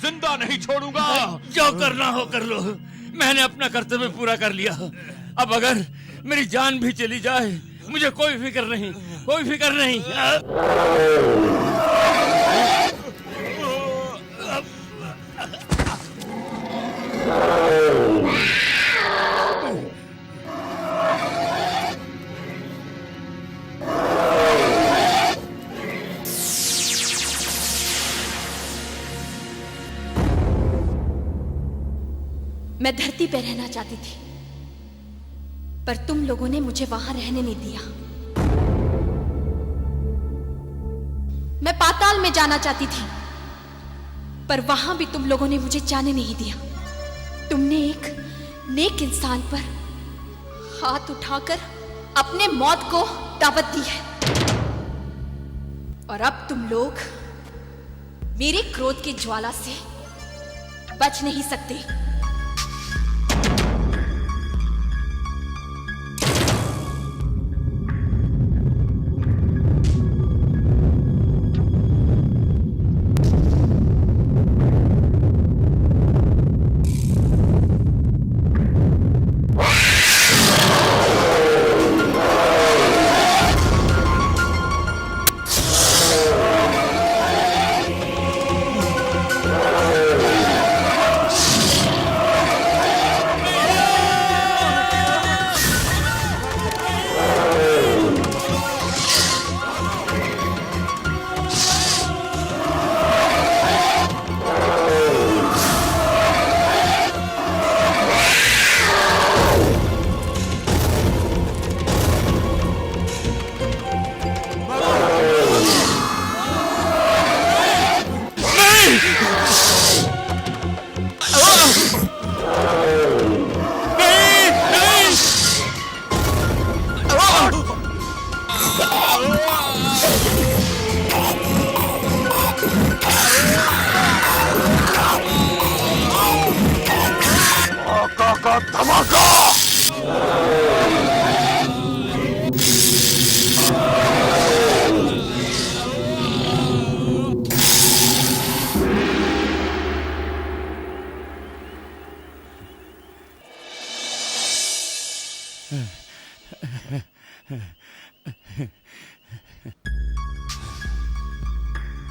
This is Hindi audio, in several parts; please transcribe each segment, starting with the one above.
जिंदा नहीं छोड़ूंगा। जो करना हो कर लो, मैंने अपना कर्तव्य पूरा कर लिया। अब अगर मेरी जान भी चली जाए मुझे कोई फिक्र नहीं, कोई फिक्र नहीं। मैं धरती पे रहना चाहती थी, पर तुम लोगों ने मुझे वहां रहने नहीं दिया। मैं पाताल में जाना चाहती थी, पर वहां भी तुम लोगों ने मुझे जाने नहीं दिया। तुमने एक नेक इंसान पर हाथ उठाकर अपने मौत को दावत दी है, और अब तुम लोग मेरे क्रोध की ज्वाला से बच नहीं सकते।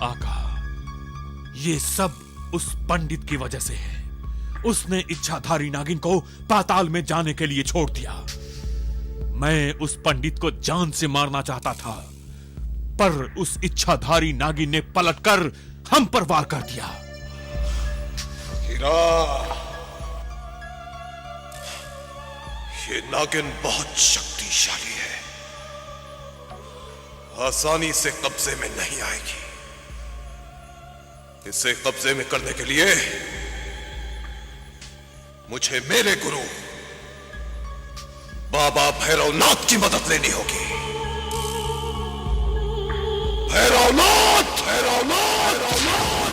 आका, ये सब उस पंडित की वजह से है। उसने इच्छाधारी नागिन को पाताल में जाने के लिए छोड़ दिया। मैं उस पंडित को जान से मारना चाहता था, पर उस इच्छाधारी नागिन ने पलटकर हम पर वार कर दिया। हीरा, ये नागिन बहुत शक्तिशाली है, आसानी से कब्जे में नहीं आएगी। इसे कब्जे में करने के लिए मुझे मेरे गुरु बाबा भैरवनाथ की मदद लेनी होगी। भैरवनाथ, भैरवनाथ, भैरवनाथ।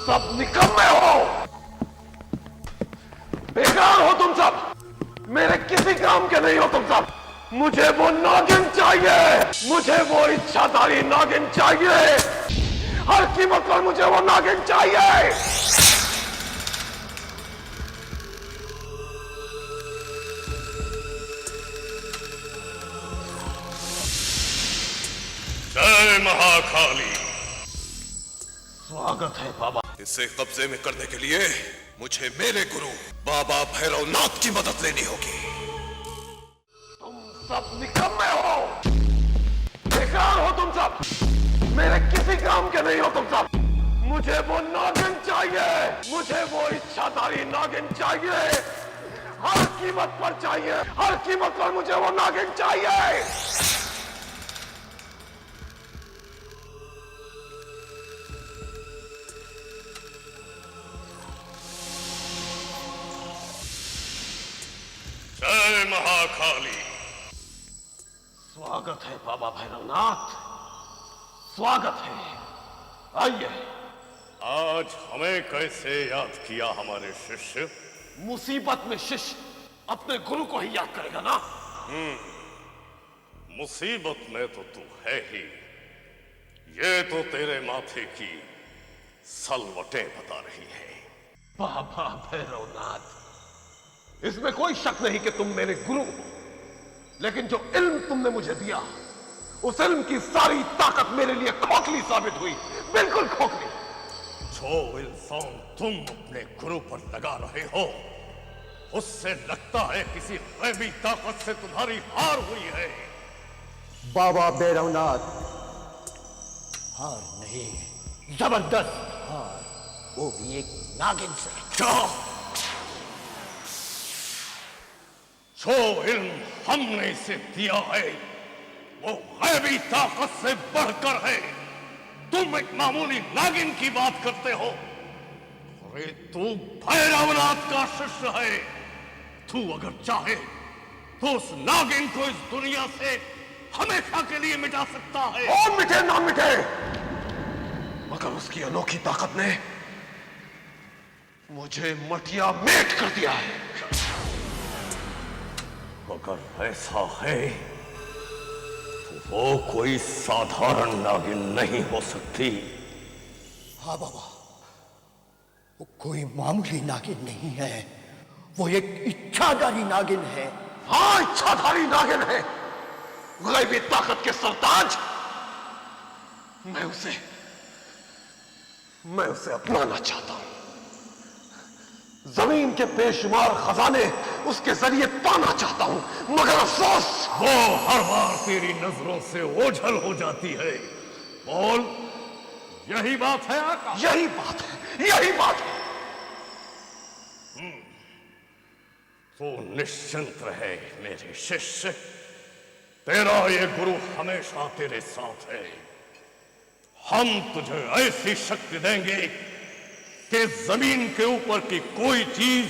सब निकम्मे हो, बेकार हो तुम सब, मेरे किसी काम के नहीं हो तुम सब। मुझे वो नागिन चाहिए, मुझे वो इच्छाधारी नागिन चाहिए, हर कीमत पर मुझे वो नागिन चाहिए। जय महाकाली। स्वागत है बाबा। इसे कब्जे में करने के लिए मुझे मेरे गुरु बाबा भैरवनाथ की मदद लेनी होगी। तुम सब निकम्मे हो, बेकार हो तुम सब, मेरे किसी काम के नहीं हो तुम सब। मुझे वो नागिन चाहिए, मुझे वो इच्छाधारी नागिन चाहिए, हर कीमत पर चाहिए, हर कीमत पर मुझे वो नागिन चाहिए। जय महाकाली। स्वागत है बाबा भैरवनाथ, स्वागत है। आइए। आज हमें कैसे याद किया हमारे शिष्य? मुसीबत में शिष्य अपने गुरु को ही याद करेगा ना। मुसीबत में तो तू है ही। ये तो तेरे माथे की सलवटें बता रही है। बाबा भैरवनाथ, इसमें कोई शक नहीं कि तुम मेरे गुरु हो, लेकिन जो इल्म तुमने मुझे दिया, उस इल्म की सारी ताकत मेरे लिए खोखली साबित हुई, बिल्कुल खोखली। जो इल्जाम तुम अपने गुरु पर लगा रहे हो, उससे लगता है किसी गैबी ताकत से तुम्हारी हार हुई है। बाबा भैरवनाथ, हार नहीं, जबरदस्त हार, वो भी एक नागिन से। क्या? जो इल्म हमने इसे दिया है, वो गैबी ताकत से बढ़कर है। तुम एक मामूली नागिन की बात करते हो। अरे तू भैरवनाथ का शिष्य है। तू अगर चाहे तो उस नागिन को इस दुनिया से हमेशा के लिए मिटा सकता है। और मिटे ना मिटे, मगर उसकी अनोखी ताकत ने मुझे मटिया मेट कर दिया है। अगर ऐसा है तो वो कोई साधारण नागिन नहीं हो सकती। हाँ बाबा, वो कोई मामूली नागिन नहीं है, वो एक इच्छाधारी नागिन है। हाँ, इच्छाधारी नागिन है, गैबी ताकत के सरताज। मैं उसे अपनाना चाहता हूं। जमीन के बेशुमार खजाने उसके जरिए पाना चाहता हूं, मगर अफसोस वो हर बार तेरी नजरों से ओझल हो जाती है। बोल, यही बात है आका? यही बात है, यही बात है। तो निश्चिंत रहे मेरे शिष्य, तेरा ये गुरु हमेशा तेरे साथ है। हम तुझे ऐसी शक्ति देंगे कि जमीन के ऊपर की कोई चीज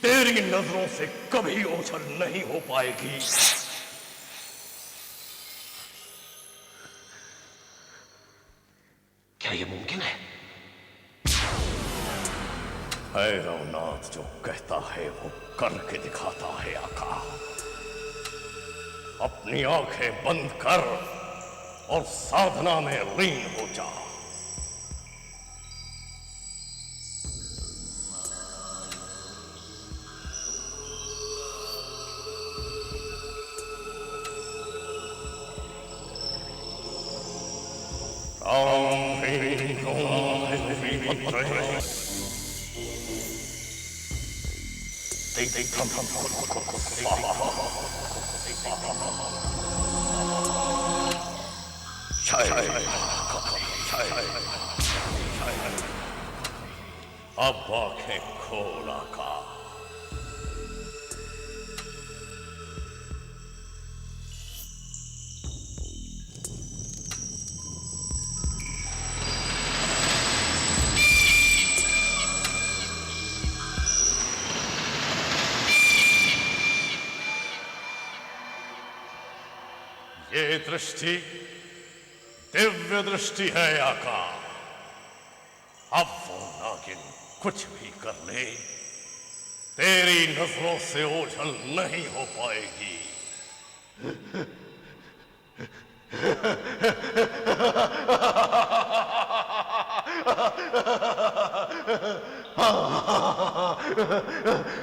तेरी नजरों से कभी ओझल नहीं हो पाएगी। क्या ये मुमकिन है? भैरवनाथ जो कहता है वो करके दिखाता है आका। अपनी आंखें बंद कर और साधना में लीन हो जा। राम ह्रीं ह्रूं ह्रीमत्रे अब आंखें खोल आका। ये दृष्टि दिव्य दृष्टि है आका। अब वो नागिन कुछ भी कर ले, तेरी नजरों से ओझल नहीं हो पाएगी।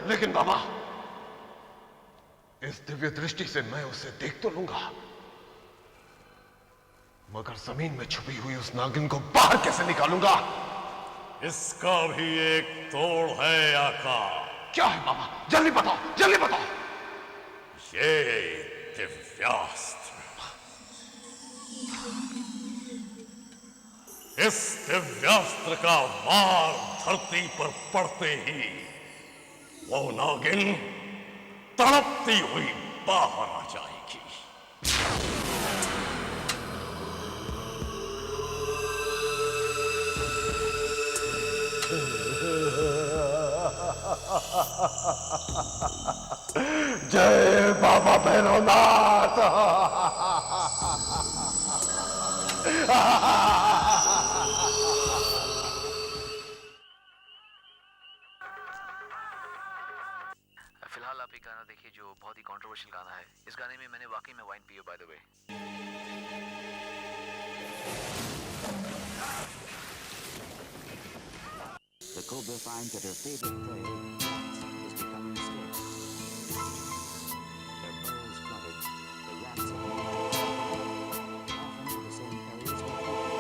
लेकिन बाबा, इस दिव्य दृष्टि से मैं उसे देख तो लूंगा, मगर जमीन में छुपी हुई उस नागिन को बाहर कैसे निकालूंगा? इसका भी एक तोड़ है आका। क्या है बाबा? जल्दी बताओ, जल्दी बताओ। ये दिव्यास्त्र, इस दिव्यास्त्र का वार धरती पर पड़ते ही वो नागिन तड़पती हुई बाहर आ जाएगी। जय बाबा भैरवनाथ। फिलहाल आप एक गाना देखिए जो बहुत ही कंट्रोवर्शियल गाना है। इस गाने में मैंने वाकई में वाइन पी है, by the way. The cobra finds that her favorite prey is becoming scarce. Their burrows flooded, the rats have often in the same areas where people live.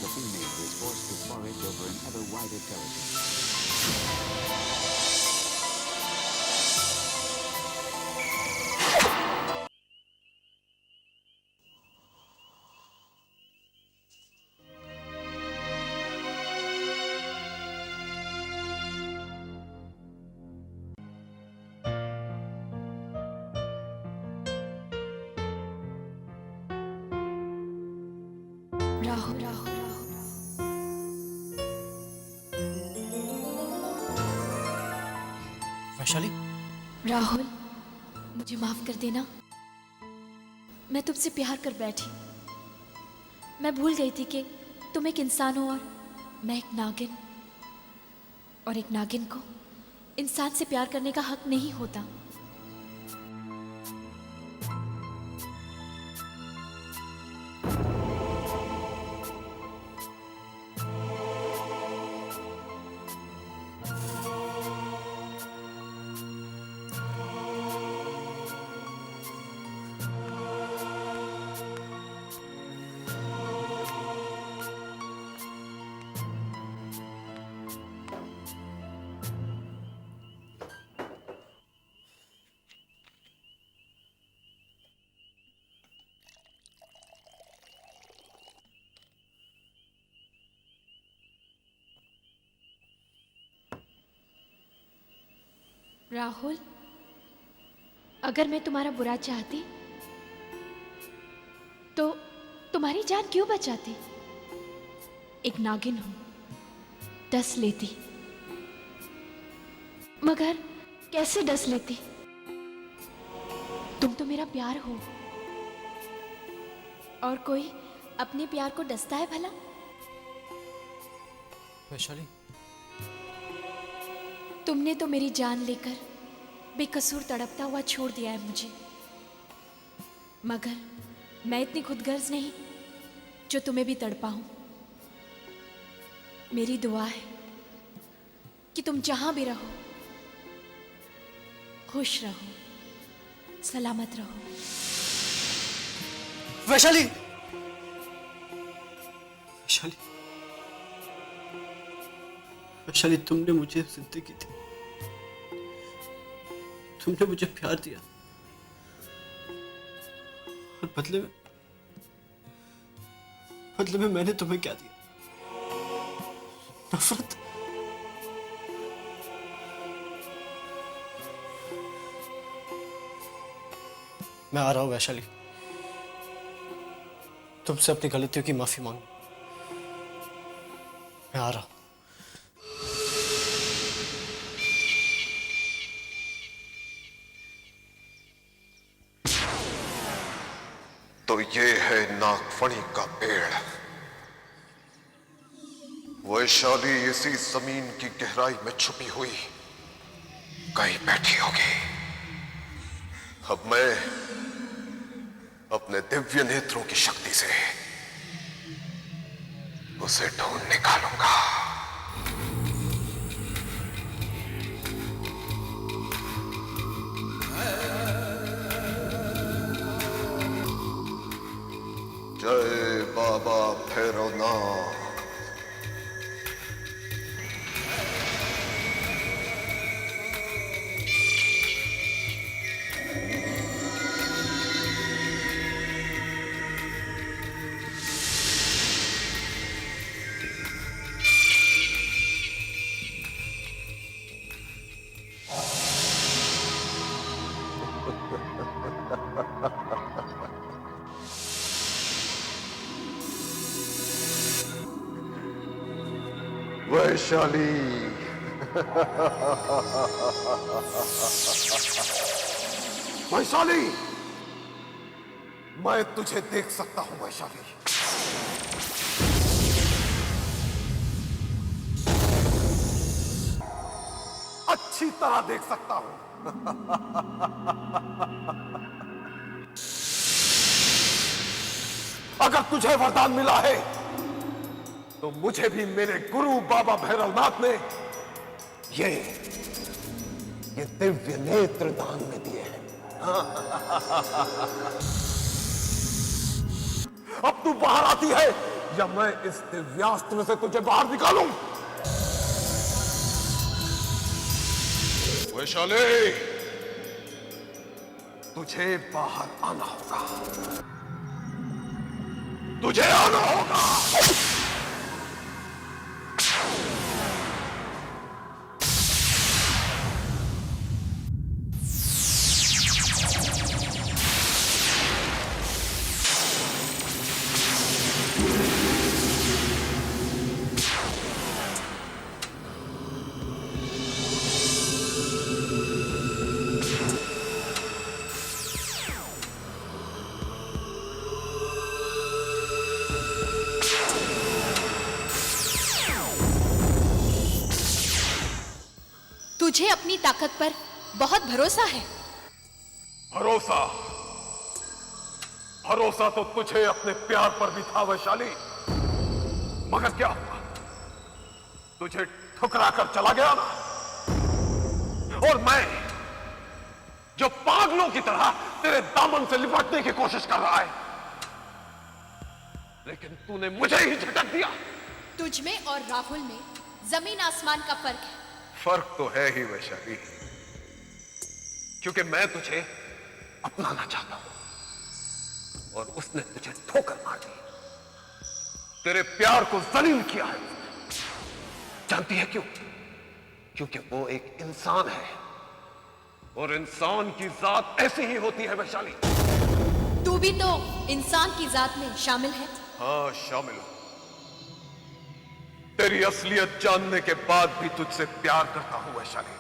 The female is forced to forage over an ever wider territory. Rahul Rahul Vaishali, Rahul, मुझे माफ कर देना। मैं तुमसे प्यार कर बैठी। मैं भूल गई थी कि तुम एक इंसान हो और मैं एक नागिन, और एक नागिन को इंसान से प्यार करने का हक नहीं होता। राहुल, अगर मैं तुम्हारा बुरा चाहती तो तुम्हारी जान क्यों बचाती? एक नागिन हूं, डस लेती। मगर कैसे डस लेती? तुम तो मेरा प्यार हो, और कोई अपने प्यार को डसता है भला? वैशाली, तुमने तो मेरी जान लेकर बेकसूर तड़पता हुआ छोड़ दिया है मुझे, मगर मैं इतनी खुदगर्ज नहीं जो तुम्हें भी तड़पाऊं। मेरी दुआ है कि तुम जहां भी रहो खुश रहो, सलामत रहो। वैशाली, वैशाली, वैशाली, तुमने मुझे जिंदगी दी, तुमने मुझे प्यार दिया, और बदले में मैंने तुम्हें क्या दिया? नफरत। मैं आ रहा हूं वैशाली, तुमसे अपनी गलतियों की माफी मांगू। मैं आ रहा हूं। तो ये है नागफणी का पेड़। वैशाली इसी जमीन की गहराई में छुपी हुई कहीं बैठी होगी। अब मैं अपने दिव्य नेत्रों की शक्ति से उसे ढूंढ निकालूंगा। जय बाबा भैरवनाथ। वैशाली, वैशाली, मैं तुझे देख सकता हूं वैशाली। अच्छी तरह देख सकता हूं। अगर तुझे वरदान मिला है तो मुझे भी मेरे गुरु बाबा भैरवनाथ ने ये दिव्य नेत्र दान में दिए हैं। अब तू बाहर आती है या मैं इस दिव्यास्त्र से तुझे बाहर निकालूं? वैशाली, तुझे बाहर आना होगा, तुझे आना होगा। तुझे अपनी ताकत पर बहुत भरोसा है। भरोसा? भरोसा तो तुझे अपने प्यार पर भी था वैशाली, मगर क्या हुआ? तुझे ठुकरा कर चला गया ना। और मैं जो पागलों की तरह तेरे दामन से लिपटने की कोशिश कर रहा है, लेकिन तूने मुझे ही झटक दिया। तुझ में और राहुल में जमीन आसमान का फर्क है। फर्क तो है ही वैशाली, क्योंकि मैं तुझे अपनाना चाहता हूं और उसने तुझे ठोकर मार दी। तेरे प्यार को जलील किया है। जानती है क्यों? क्योंकि वो एक इंसान है और इंसान की जात ऐसी ही होती है वैशाली। तू भी तो इंसान की जात में शामिल है। हाँ, शामिल हूं। तेरी असलियत जानने के बाद भी तुझसे प्यार करता हूं वैशाली।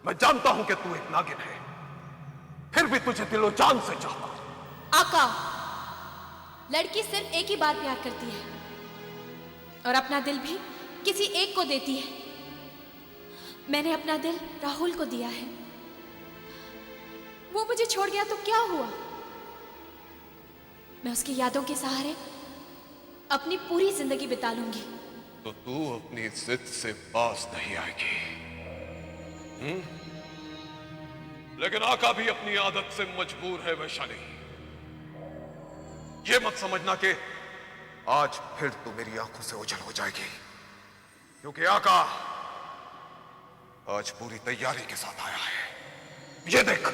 मैं जानता हूं कि तू एक नागिन है, फिर भी तुझे दिलो जान से चाहता हूं। आका, लड़की सिर्फ एक ही बार प्यार करती है और अपना दिल भी किसी एक को देती है। मैंने अपना दिल राहुल को दिया है। वो मुझे छोड़ गया तो क्या हुआ? मैं उसकी यादों के सहारे अपनी पूरी जिंदगी बिता लूंगी। तो तू अपनी जिद से पास नहीं आएगी। लेकिन आका भी अपनी आदत से मजबूर है वैशाली। ये मत समझना कि आज फिर तू मेरी आंखों से ओझल हो जाएगी, क्योंकि आका आज पूरी तैयारी के साथ आया है। ये देख,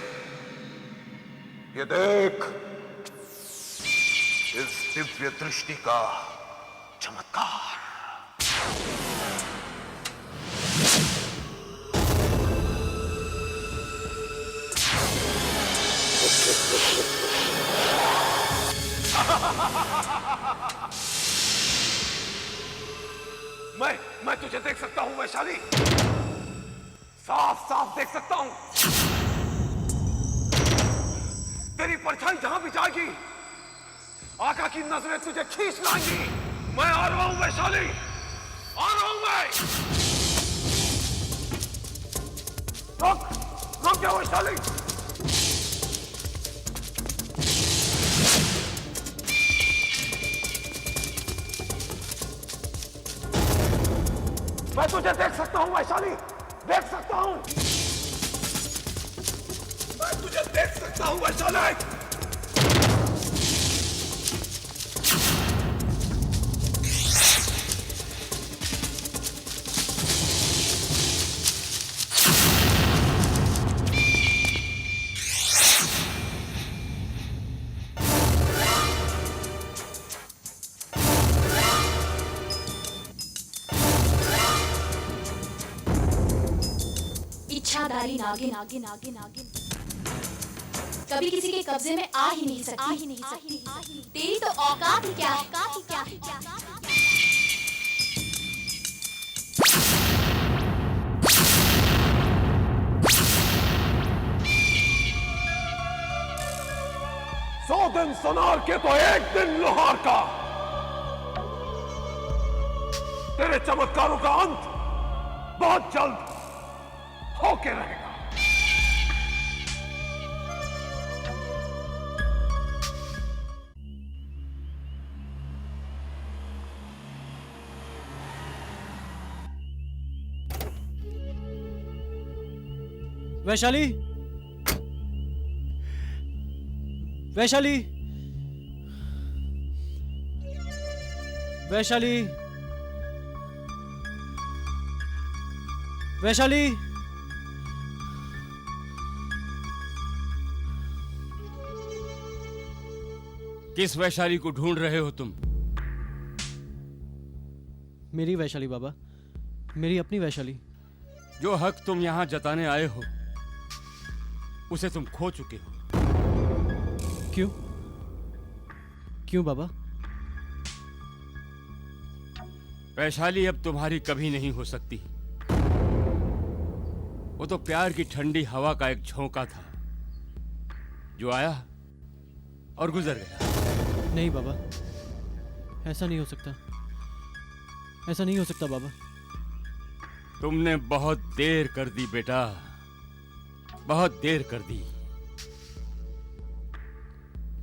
ये देख, इस दिव्य दृष्टि का चमत्कार। मैं तुझे देख सकता हूं वैशाली, साफ साफ देख सकता हूं। तेरी परछाई जहां भी जाएगी, आका की नजरें तुझे खींच लाएंगी। मैं आ रहा हूं वैशाली, आ रहा हूं मैं। रुक जा वैशाली। मैं तुझे देख सकता हूं वैशाली, देख सकता हूं। मैं तुझे देख सकता हूं वैशाली। इच्छाधारी नागिन नागिन नागिन नागिन कभी किसी के कब्जे में आ ही नहीं सकती। तेरी तो औकात ही क्या है? दिन सोनार के तो एक दिन लोहार का। तेरे चमत्कारों का अंत बहुत जल्द होके रहेगा। वैशाली, वैशाली, वैशाली, वैशाली। किस वैशाली को ढूंढ रहे हो तुम? मेरी वैशाली बाबा, मेरी अपनी वैशाली। जो हक तुम यहां जताने आए हो उसे तुम खो चुके हो। क्यों? क्यों बाबा? वैशाली अब तुम्हारी कभी नहीं हो सकती। वो तो प्यार की ठंडी हवा का एक झोंका था जो आया और गुजर गया। नहीं बाबा, ऐसा नहीं हो सकता, ऐसा नहीं हो सकता बाबा। तुमने बहुत देर कर दी बेटा, बहुत देर कर दी।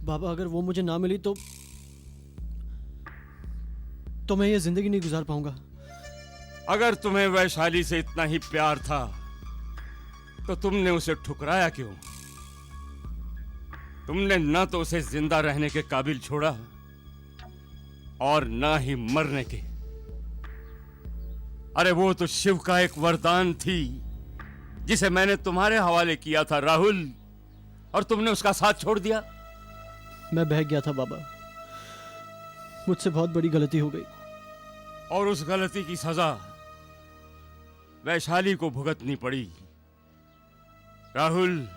बाबा अगर वो मुझे ना मिली तो मैं ये जिंदगी नहीं गुजार पाऊंगा। अगर तुम्हें वैशाली से इतना ही प्यार था तो तुमने उसे ठुकराया क्यों? तुमने न तो उसे जिंदा रहने के काबिल छोड़ा और न ही मरने के। अरे वो तो शिव का एक वरदान थी जिसे मैंने तुम्हारे हवाले किया था राहुल, और तुमने उसका साथ छोड़ दिया। मैं बह गया था बाबा, मुझसे बहुत बड़ी गलती हो गई। और उस गलती की सजा वैशाली को भुगतनी पड़ी। राहुल,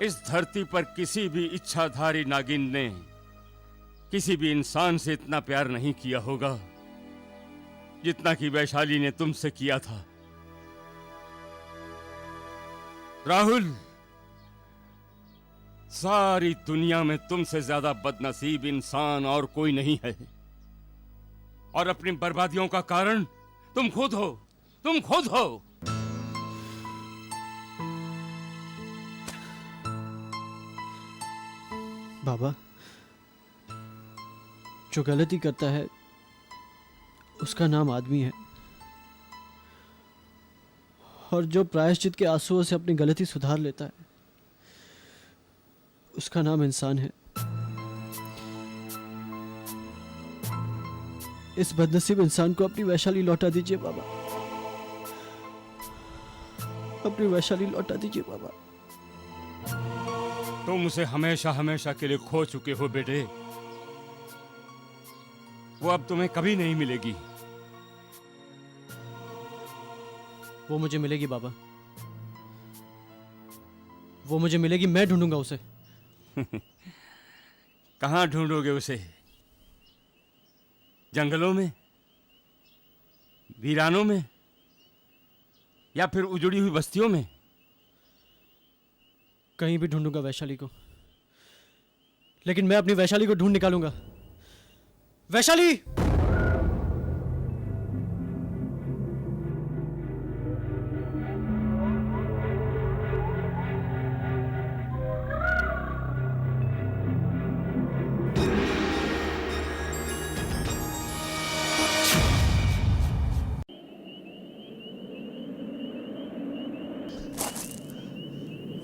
इस धरती पर किसी भी इच्छाधारी नागिन ने किसी भी इंसान से इतना प्यार नहीं किया होगा जितना कि वैशाली ने तुमसे किया था। राहुल, सारी दुनिया में तुमसे ज्यादा बदनसीब इंसान और कोई नहीं है, और अपनी बर्बादियों का कारण तुम खुद हो, तुम खुद हो। बाबा, जो गलती करता है उसका नाम आदमी है, और जो प्रायश्चित के आंसुओं से अपनी गलती सुधार लेता है उसका नाम इंसान है। इस बदनसीब इंसान को अपनी वैशाली लौटा दीजिए बाबा, अपनी वैशाली लौटा दीजिए बाबा। तुम उसे हमेशा हमेशा के लिए खो चुके हो बेटे। वो अब तुम्हें कभी नहीं मिलेगी। वो मुझे मिलेगी बाबा, वो मुझे मिलेगी, मैं ढूंढूंगा उसे। कहां ढूंढोगे उसे? जंगलों में, वीरानों में, या फिर उजड़ी हुई बस्तियों में? कहीं भी ढूंढूंगा वैशाली को, लेकिन मैं अपनी वैशाली को ढूंढ निकालूंगा। वैशाली!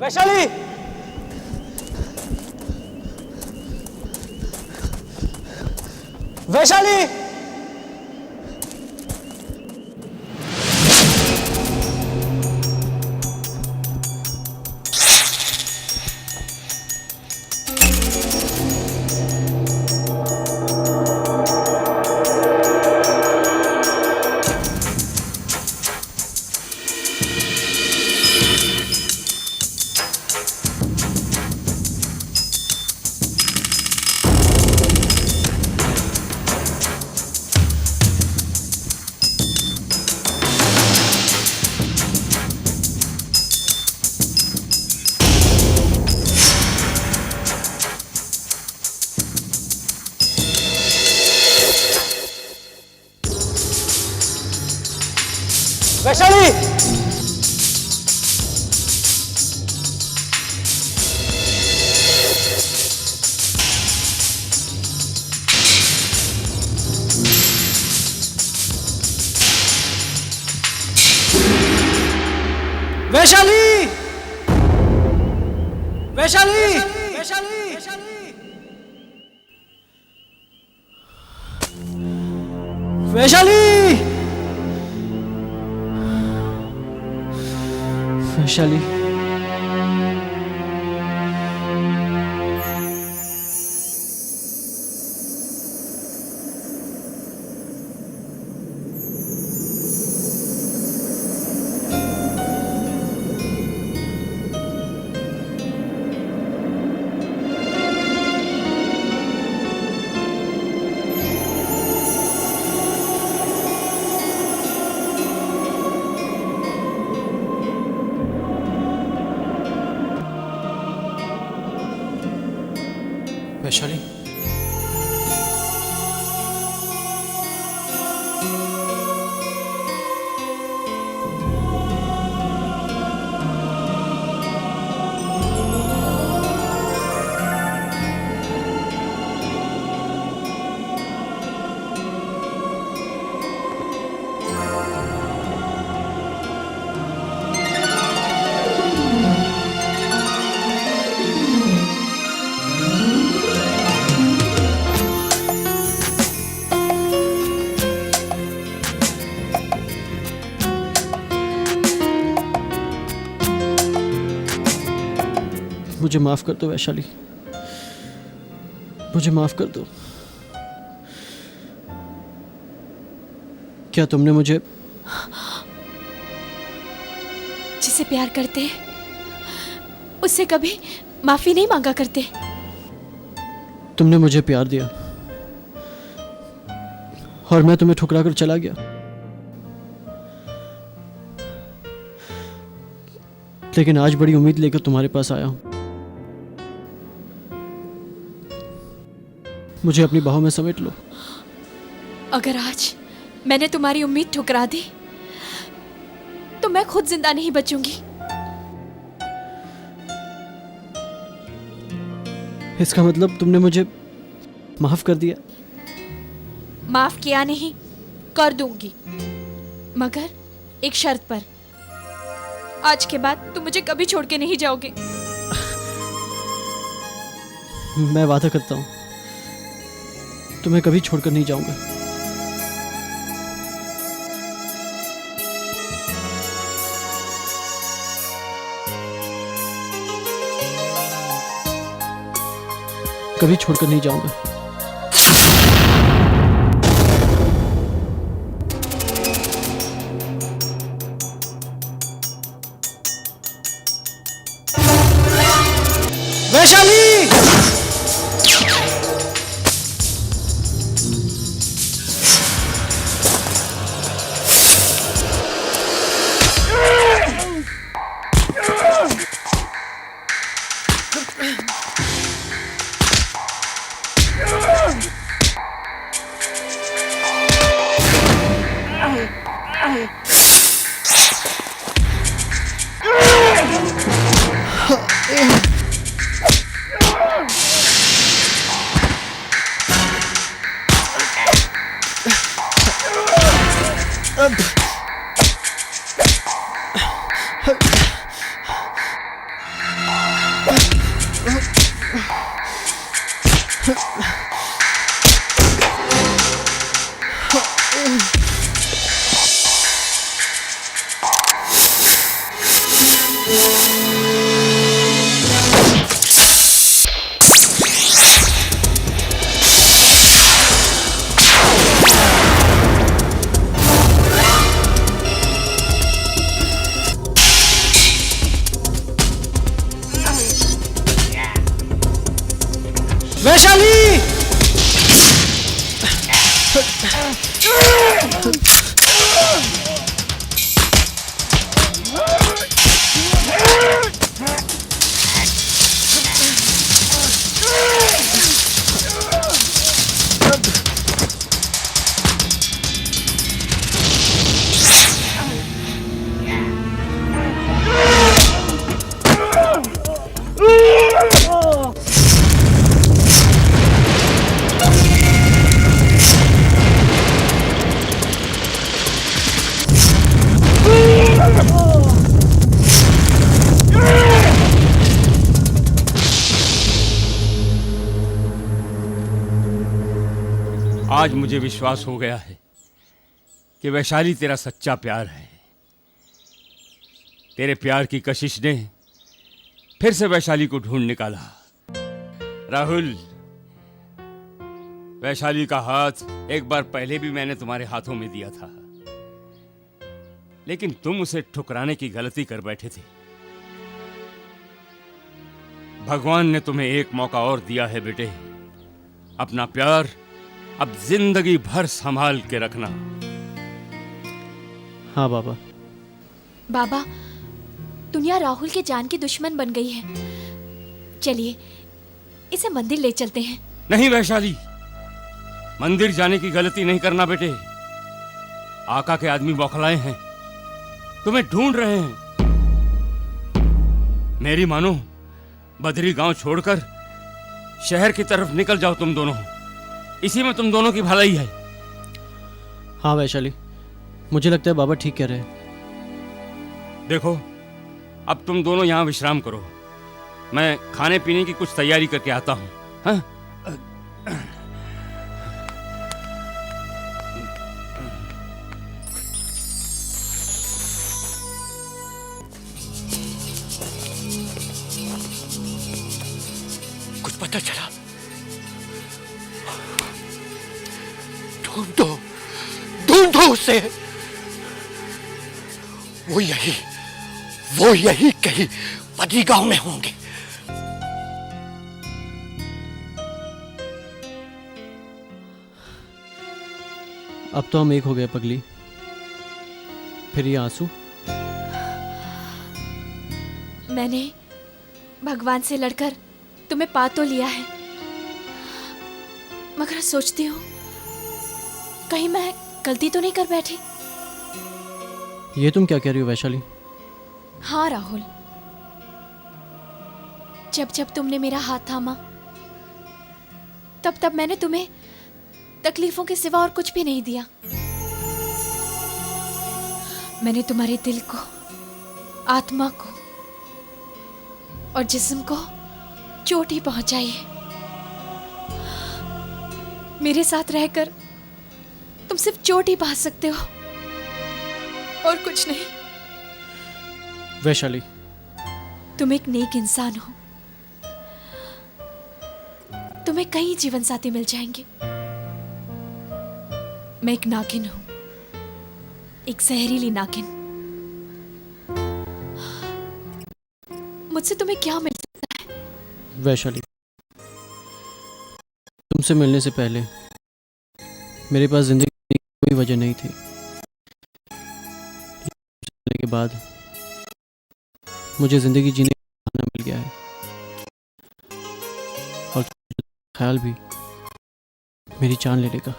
वैशाली! वैशाली! वैशाली! वैशाली! वैशाली! वैशाली! वैशाली! वैशाली! वैशाली! मुझे माफ कर दो वैशाली, मुझे माफ कर दो। क्या तुमने मुझे जिसे प्यार करते हैं उससे कभी माफी नहीं मांगा करते। तुमने मुझे प्यार दिया और मैं तुम्हें ठुकरा कर चला गया, लेकिन आज बड़ी उम्मीद लेकर तुम्हारे पास आया हूं। मुझे अपनी बाहों में समेट लो। अगर आज मैंने तुम्हारी उम्मीद ठुकरा दी तो मैं खुद जिंदा नहीं बचूंगी। इसका मतलब तुमने मुझे माफ कर दिया? माफ किया नहीं, कर दूंगी, मगर एक शर्त पर। आज के बाद तुम मुझे कभी छोड़ के नहीं जाओगे। मैं वादा करता हूं तुम्हें कभी छोड़कर नहीं जाऊंगा। कभी छोड़कर नहीं जाऊंगा। वैशाली! वैशाली! आज मुझे विश्वास हो गया है कि वैशाली तेरा सच्चा प्यार है। तेरे प्यार की कशिश ने फिर से वैशाली को ढूंढ निकाला। राहुल, वैशाली का हाथ एक बार पहले भी मैंने तुम्हारे हाथों में दिया था, लेकिन तुम उसे ठुकराने की गलती कर बैठे थे। भगवान ने तुम्हें एक मौका और दिया है बेटे। अपना प्यार अब जिंदगी भर संभाल के रखना। हाँ बाबा। बाबा, दुनिया राहुल के जान की दुश्मन बन गई है। चलिए इसे मंदिर ले चलते हैं। नहीं वैशाली, मंदिर जाने की गलती नहीं करना बेटे। आका के आदमी बौखलाए हैं, तुम्हें ढूंढ रहे हैं। मेरी मानो, बदरी गांव छोड़कर शहर की तरफ निकल जाओ तुम दोनों। इसी में तुम दोनों की भलाई है। हाँ वैशाली, मुझे लगता है बाबा ठीक कह रहे हैं। देखो, अब तुम दोनों यहां विश्राम करो। मैं खाने पीने की कुछ तैयारी करके आता हूं। हाँ? कुछ पता चला? ढूंढो, ढूंढो उसे। वो यही कहीं बदरी गांव में होंगे। अब तो हम एक हो गए पगली। फिर ये आंसू? मैंने भगवान से लड़कर तुम्हें पा तो लिया है, मगर सोचती हूँ कहीं मैं गलती तो नहीं कर बैठी। ये तुम क्या कह रही हो वैशाली? हाँ राहुल, जब जब तुमने मेरा हाथ थामा तब तब मैंने तुम्हें तकलीफों के सिवा और कुछ भी नहीं दिया। मैंने तुम्हारे दिल को, आत्मा को और जिस्म को चोट ही पहुंचाई है। मेरे साथ रहकर तुम सिर्फ चोट ही पा सकते हो और कुछ नहीं। वैशाली, तुम एक नेक इंसान हो। तुम्हें कई जीवन साथी मिल जाएंगे। मैं एक नागिन हूं, एक जहरीली नागिन। मुझसे तुम्हें क्या मिल सकता है? वैशाली, तुमसे मिलने से पहले मेरे पास जिंदगी की कोई वजह नहीं थी। मिलने के बाद मुझे जिंदगी जीने का बहाना मिल गया है, और ख्याल भी मेरी जान ले लेगा।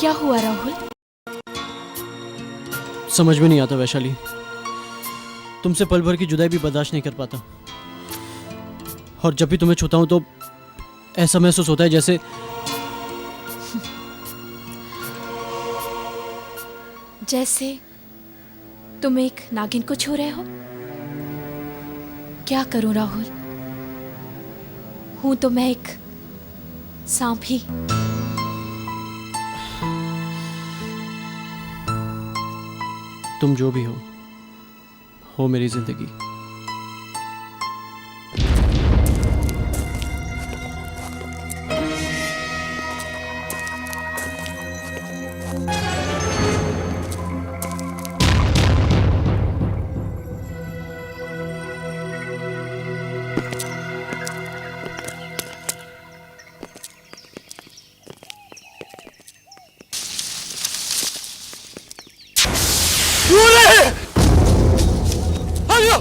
क्या हुआ राहुल? समझ में नहीं आता वैशाली। तुमसे पल भर की जुदाई भी बर्दाश्त नहीं कर पाता, और जब भी तुम्हें छूता हूं तो ऐसा महसूस होता है जैसे तुम एक नागिन को छू रहे हो। क्या करूं राहुल, हूं तो मैं एक सांप ही। तुम जो भी हो मेरी जिंदगी। हेलो!